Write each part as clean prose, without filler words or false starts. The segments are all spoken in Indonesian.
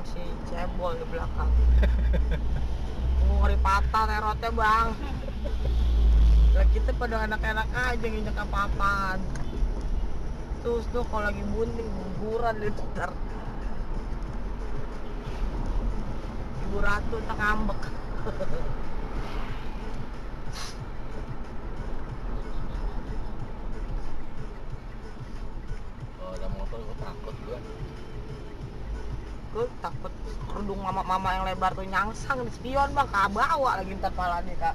si cebol di belakang. Ngeri patah terotnya bang. Lah kita pada enak-enak aja nginjek apa-apaan. Terus tuh kalau lagi bunting guguran di ntar. Ibu Ratu tak ngambek. Oh, ada motor gue takut gue. Gue takut kerudung mama-mama yang lebar tuh nyangsang di spion bang, kabawa lagi ntar palanya kak.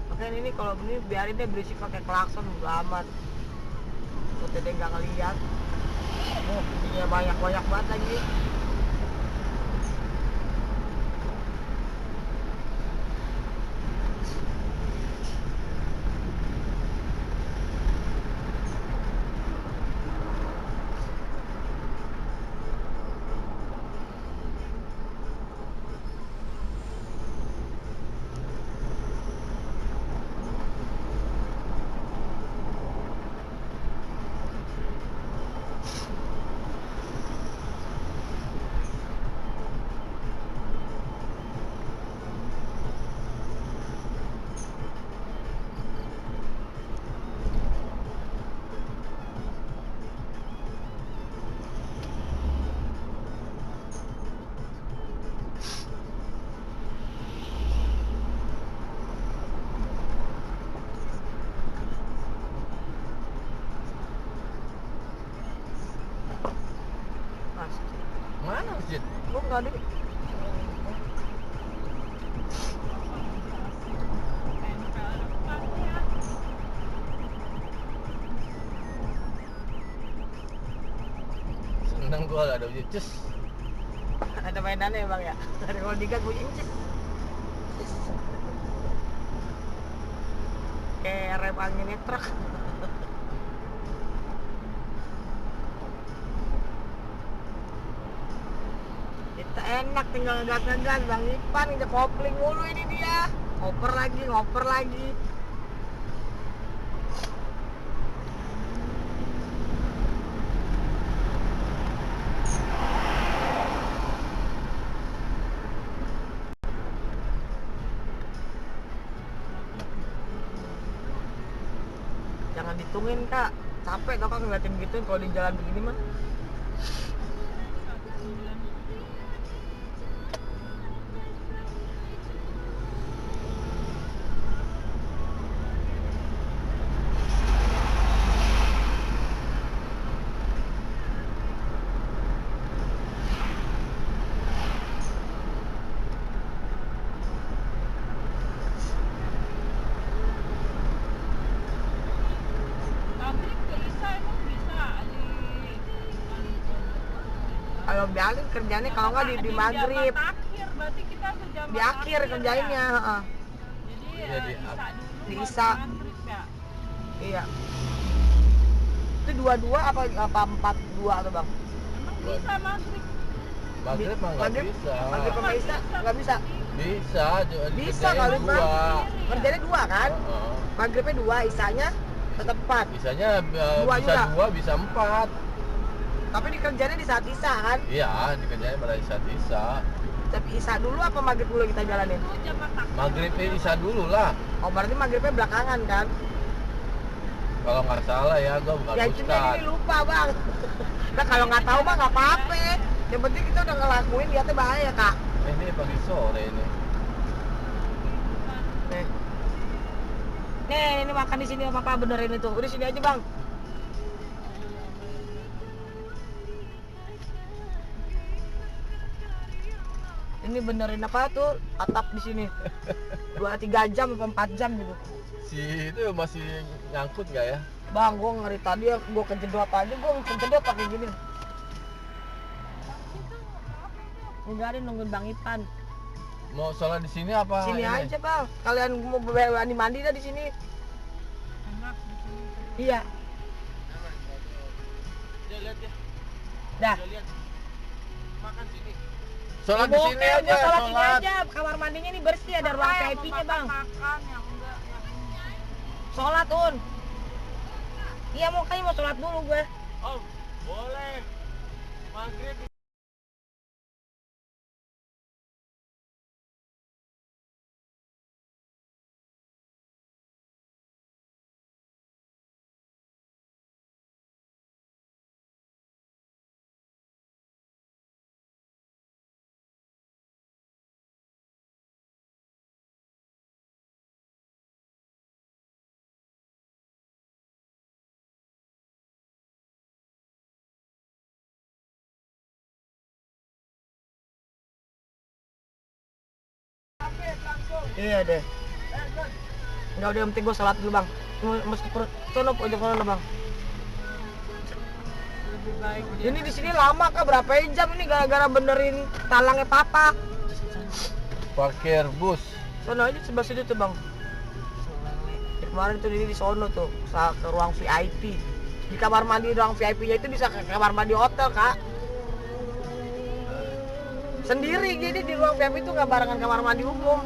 Makanya ini kalau begini biarin deh berisik pakai klakson udah amat. Udah deh nggak ngeliat. Oh, iya banyak banget lagi. Mana masjid? Gue nggak ada. Seneng gue ada uji cus. Ada mainannya ya bang ya. Ada kalau digat bunyi cek. Kayak rem anginnya truk. Kita enak tinggal ngegas bang Ipan udah kopling mulu ini dia. Ngoper lagi. Jangan ditungin kak, capek kakak ngeliatin gituin kalau di jalan begini mah. Kalau biarin kerjanya kalau nggak di maghrib. Berarti kita kerja Di akhir kerjainnya. Jadi Iya, di Isa. maghrib ya. Iya. Itu 22 apa 42 tuh bang? Emang bisa maghrib? Maghrib mah nggak bisa. Maghrib sama Isa nggak bisa. Bisa, Bisa dikerjain kali bang. dua. Kerjanya 2 kan? Heeh. Maghribnya 2, Isanya tetap 4. Bisanya Dua bisa juga? 2, bisa 4. Tapi dikerjainnya di saat Isa kan? Iya, dikerjain pada saat Isya. Tapi Isa dulu apa maghrib dulu kita jalanin? Itu jamaah takbir. Maghribnya Isya dulu lah. Oh berarti maghribnya belakangan kan? Kalau nggak salah ya, gue bukan Ya cuma ustad. ini lupa bang. Nah kalau nggak tahu mah nggak apa-apa. Yang penting kita udah ngelakuin lihatnya bahaya kak. Ini pagi sore ini. Nih ini makan di sini apa benerin itu. Udah sini aja bang. Ini benerin apa tuh atap di sini 2-3 jam atau 4 jam gitu. Si itu masih nyangkut nggak ya? Bang, gua ngeri tadi ya, gua kejedot aja, gua kejedot pakai gini. Enggak ada nungguin Bang Ipan. Mau sholat di sini apa? Sini ini? aja bang. Kalian mau mandi dah di sini. Enak di sini. Iya. Dia lihat ya. Dah. Dia lihat. Makan sini. Sholat di sini Bokeh, aja. gua sholat sini Sholat. aja. Kamar mandinya nih bersih, ada ruang VIP-nya bang. Makan yang enggak yang ini. Sholat un. Iya makanya mau sholat dulu gue. Oh, boleh. Maghrib. Iya deh. Enggak udah penting gue sholat dulu bang. Mesti perut sono pojok sono bang. Lebih baik Ini di sini lama kah berapa jam ini gara-gara benerin talangnya papa. Parkir bus. Sono aja sebelah situ tuh bang. Ya, kemarin tuh ini di sono tuh ke ruang VIP. Di kamar mandi ruang VIP-nya itu bisa ke kamar mandi hotel kak. Sendiri jadi di ruang VIP itu nggak barengan kamar mandi umum.